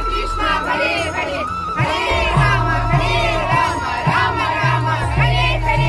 कृष्ण हरे हरे हरे राम राम राम हरे हरे।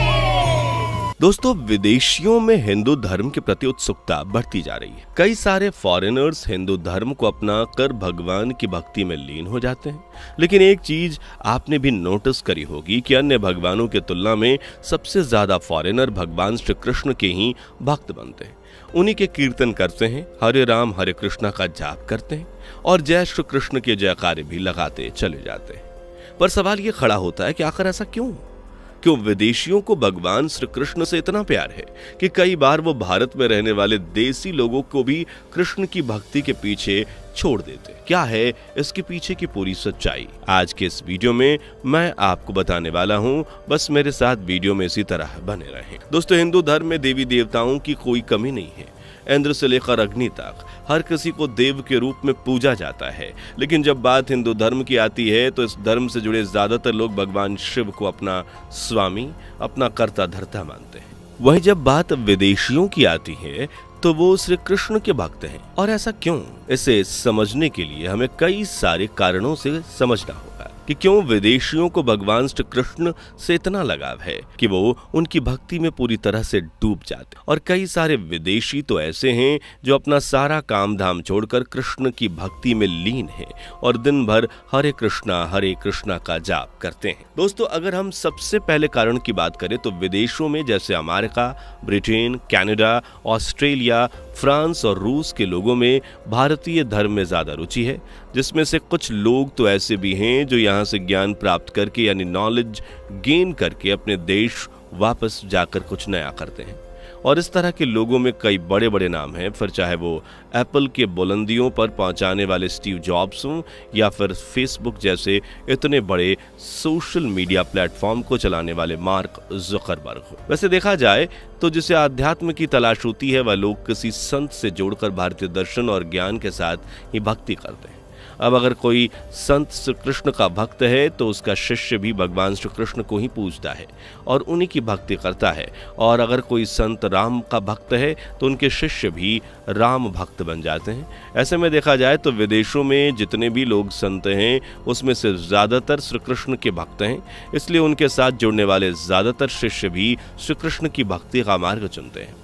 दोस्तों, विदेशियों में हिंदू धर्म के प्रति उत्सुकता बढ़ती जा रही है। कई सारे फॉरेनर्स हिंदू धर्म को अपना कर भगवान की भक्ति में लीन हो जाते हैं। लेकिन एक चीज आपने भी नोटिस करी होगी कि अन्य भगवानों की तुलना में सबसे ज्यादा फॉरेनर भगवान श्री कृष्ण के ही भक्त बनते हैं। उन्हीं के कीर्तन करते हैं, हरे राम हरे कृष्णा का जाप करते हैं और जय श्री कृष्ण के जयकारे भी लगाते चले जाते हैं। पर सवाल ये खड़ा होता है कि आखिर ऐसा क्यों विदेशियों को भगवान श्री कृष्ण से इतना प्यार है कि कई बार वो भारत में रहने वाले देसी लोगों को भी कृष्ण की भक्ति के पीछे छोड़ देते। क्या है इसके पीछे की पूरी सच्चाई? आज के इस वीडियो में मैं आपको बताने वाला हूं। बस मेरे साथ वीडियो में इसी तरह बने रहें। दोस्तों, हिंदू धर्म में देवी देवताओं की कोई कमी नहीं है। इंद्र से लेकर अग्नि तक हर किसी को देव के रूप में पूजा जाता है। लेकिन जब बात हिंदू धर्म की आती है तो इस धर्म से जुड़े ज्यादातर लोग भगवान शिव को अपना स्वामी, अपना कर्ता धर्ता मानते हैं। वहीं जब बात विदेशियों की आती है तो वो श्री कृष्ण के भक्त हैं। और ऐसा क्यों? इसे समझने के लिए हमें कई सारे कारणों से समझना होगा कि क्यों विदेशियों को भगवान श्री कृष्ण से इतना लगाव है कि वो उनकी भक्ति में पूरी तरह से डूब जाते। और कई सारे विदेशी तो ऐसे हैं जो अपना सारा काम धाम छोड़कर कृष्ण की भक्ति में लीन हैं और दिन भर हरे कृष्णा का जाप करते हैं। दोस्तों, अगर हम सबसे पहले कारण की बात करें तो विदेशों में जैसे America, Britain, Canada, Australia, France और रूस के लोगों में भारतीय धर्म में ज्यादा रुचि है, जिसमें से कुछ लोग तो ऐसे भी हैं जो यहाँ से ज्ञान प्राप्त करके यानी नॉलेज गेन करके अपने देश वापस जाकर कुछ नया करते हैं। और इस तरह के लोगों में कई बड़े बड़े नाम हैं, फिर चाहे वो एप्पल के बुलंदियों पर पहुंचाने वाले स्टीव जॉब्स हों या फिर फेसबुक जैसे इतने बड़े सोशल मीडिया प्लेटफॉर्म को चलाने वाले मार्क जुकरबर्ग हो। वैसे देखा जाए तो जिसे आध्यात्म की तलाश होती है वह लोग किसी संत से जोड़कर भारतीय दर्शन और ज्ञान के साथ ही भक्ति करते हैं। अब अगर कोई संत श्री कृष्ण का भक्त है तो उसका शिष्य भी भगवान श्री कृष्ण को ही पूजता है और उन्हीं की भक्ति करता है। और अगर कोई संत राम का भक्त है तो उनके शिष्य भी राम भक्त बन जाते हैं। ऐसे में देखा जाए तो विदेशों में जितने भी लोग संत हैं उसमें से ज्यादातर श्री कृष्ण के भक्त हैं, इसलिए उनके साथ जुड़ने वाले ज्यादातर शिष्य भी श्री कृष्ण की भक्ति का मार्ग चुनते हैं।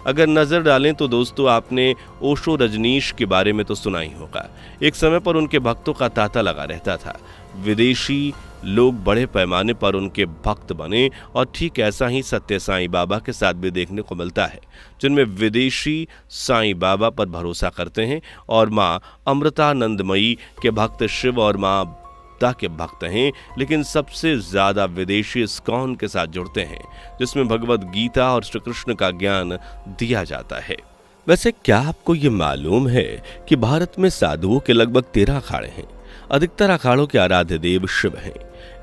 अगर नजर डालें तो दोस्तों, आपने ओशो रजनीश के बारे में तो सुना ही होगा। एक समय पर उनके भक्तों का तांता लगा रहता था। विदेशी लोग बड़े पैमाने पर उनके भक्त बने और ठीक ऐसा ही सत्य साईं बाबा के साथ भी देखने को मिलता है, जिनमें विदेशी साईं बाबा पर भरोसा करते हैं और माँ अमृतानंदमयी के भक्त शिव और माँ के भक्त हैं। लेकिन सबसे ज्यादा विदेशी इस्कॉन के साथ जुड़ते हैं, जिसमें भगवद गीता और श्री कृष्ण का ज्ञान दिया जाता है। वैसे क्या आपको ये मालूम है कि भारत में साधुओं के लगभग 13 अखाड़े हैं। अधिकतर अखाड़ों के आराध्य देव शिव हैं।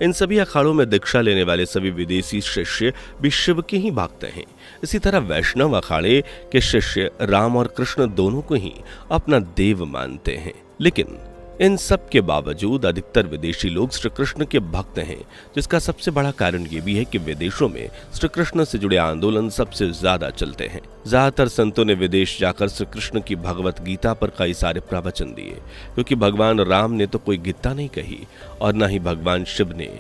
इन सभी अखाड़ों में दीक्षा लेने वाले सभी विदेशी शिष्य भी शिव के ही भक्त हैं। इसी तरह वैष्णव अखाड़े के शिष्य राम और कृष्ण दोनों को ही अपना देव मानते हैं। लेकिन इन सब के बावजूद अधिकतर विदेशी लोग श्री कृष्ण के भक्त हैं, जिसका सबसे बड़ा कारण ये भी है कि विदेशों में श्री कृष्ण से जुड़े आंदोलन सबसे ज्यादा चलते हैं। ज्यादातर संतों ने विदेश जाकर श्री कृष्ण की भगवत गीता पर कई सारे प्रवचन दिए, क्योंकि भगवान राम ने तो कोई गीता नहीं कही और न ही भगवान शिव ने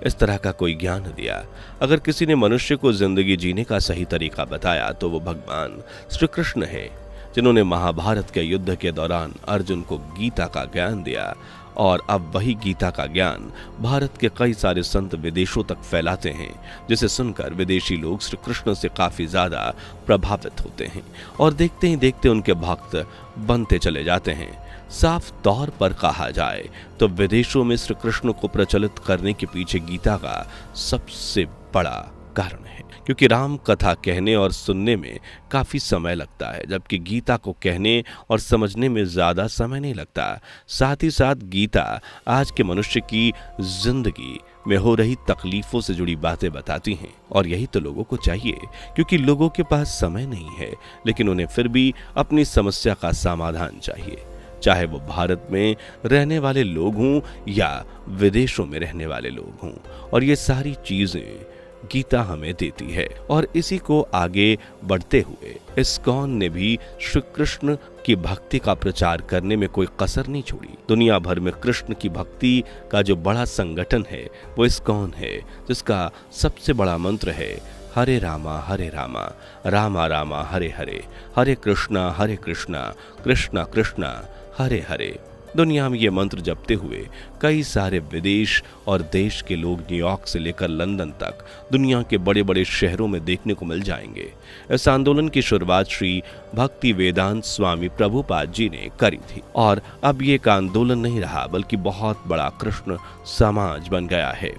इस तरह का कोई ज्ञान दिया। अगर किसी ने मनुष्य को जिंदगी जीने का सही तरीका बताया तो वो भगवान श्री कृष्ण है, जिन्होंने महाभारत के युद्ध के दौरान अर्जुन को गीता का ज्ञान दिया। और अब वही गीता का ज्ञान भारत के कई सारे संत विदेशों तक फैलाते हैं, जिसे सुनकर विदेशी लोग श्री कृष्ण से काफी ज्यादा प्रभावित होते हैं और देखते ही देखते उनके भक्त बनते चले जाते हैं। साफ तौर पर कहा जाए तो विदेशों में श्री कृष्ण को प्रचलित करने के पीछे गीता का सबसे बड़ा कारण है, क्योंकि राम कथा कहने और सुनने में काफी समय लगता है, जबकि गीता को कहने और समझने में ज्यादा समय नहीं लगता। साथ ही साथ गीता आज के मनुष्य की जिंदगी में हो रही तकलीफों से जुड़ी बातें बताती हैं, और यही तो लोगों को चाहिए, क्योंकि लोगों के पास समय नहीं है, लेकिन उन्हें फिर भी अपनी समस्या का समाधान चाहिए, चाहे वो भारत में रहने वाले लोग हों या विदेशों में रहने वाले लोग हों। और ये सारी चीजें गीता हमें देती है। और इसी को आगे बढ़ते हुए इस्कॉन ने भी श्री कृष्ण की भक्ति का प्रचार करने में कोई कसर नहीं छोड़ी। दुनिया भर में कृष्ण की भक्ति का जो बड़ा संगठन है वो इस्कॉन है, जिसका सबसे बड़ा मंत्र है हरे रामा रामा रामा हरे हरे, हरे कृष्णा कृष्णा कृष्णा हरे हरे। दुनिया में ये मंत्र जपते हुए कई सारे विदेश और देश के लोग न्यूयॉर्क से लेकर लंदन तक दुनिया के बड़े बड़े शहरों में देखने को मिल जाएंगे। इस आंदोलन की शुरुआत श्री भक्ति वेदांत स्वामी प्रभुपाद जी ने करी थी और अब ये एक आंदोलन नहीं रहा बल्कि बहुत बड़ा कृष्ण समाज बन गया है।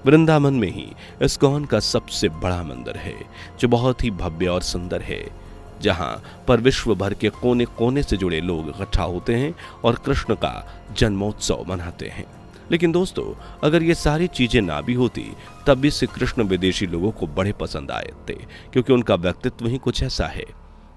वृंदावन में ही इस्कॉन का सबसे बड़ा मंदिर है जो बहुत ही भव्य और सुंदर है, जहां पर विश्व भर के कोने कोने से जुड़े लोग इकट्ठा होते हैं और कृष्ण का जन्मोत्सव मनाते हैं। लेकिन दोस्तों, अगर ये सारी चीजें ना भी होती तब भी श्री कृष्ण विदेशी लोगों को बड़े पसंद आए थे, क्योंकि उनका व्यक्तित्व ही कुछ ऐसा है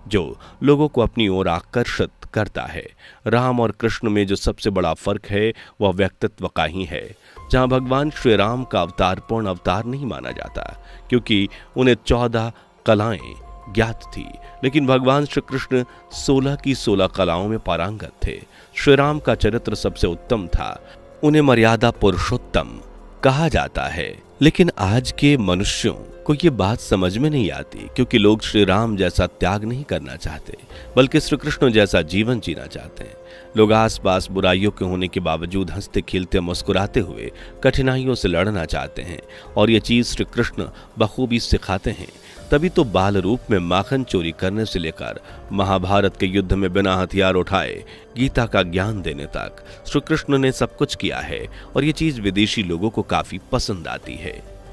जो लोगों को अपनी ओर आकर्षित करता है। राम और कृष्ण में जो सबसे बड़ा फर्क है वह व्यक्तित्व का ही है। जहां भगवान श्री राम का अवतार पूर्ण अवतार नहीं माना जाता, क्योंकि उन्हें 14 कलाएं ज्ञात थी, लेकिन भगवान श्री कृष्ण 16 की 16 कलाओं में पारंगत थे। श्री राम का चरित्र सबसे उत्तम था, उन्हें मर्यादा पुरुषोत्तम कहा जाता है। लेकिन आज के मनुष्यों को ये बात समझ में नहीं आती, क्योंकि लोग श्री राम जैसा त्याग नहीं करना चाहते बल्कि श्री कृष्ण जैसा जीवन जीना चाहते हैं। लोग आसपास बुराइयों के होने के बावजूद हंसते खेलते मुस्कुराते हुए कठिनाइयों से लड़ना चाहते हैं और ये चीज श्री कृष्ण बखूबी सिखाते हैं। तभी तो बाल रूप में माखन चोरी करने से लेकर महाभारत के युद्ध में बिना हथियार उठाए गीता का ज्ञान देने तक श्री कृष्ण ने सब कुछ किया है और ये चीज विदेशी लोगों को काफी पसंद आती है।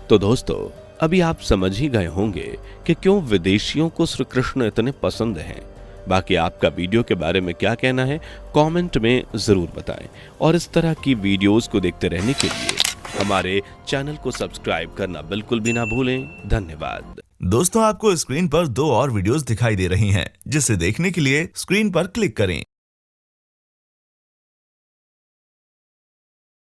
तो दोस्तों, अभी आप समझ ही गए होंगे कि क्यों विदेशियों को श्री कृष्ण इतने पसंद हैं। बाकी आपका वीडियो के बारे में क्या कहना है कमेंट में जरूर बताएं और इस तरह की वीडियोस को देखते रहने के लिए हमारे चैनल को सब्सक्राइब करना बिल्कुल भी ना भूलें। धन्यवाद। दोस्तों, आपको स्क्रीन पर 2 और वीडियोस दिखाई दे रही हैं, जिसे देखने के लिए स्क्रीन पर क्लिक करें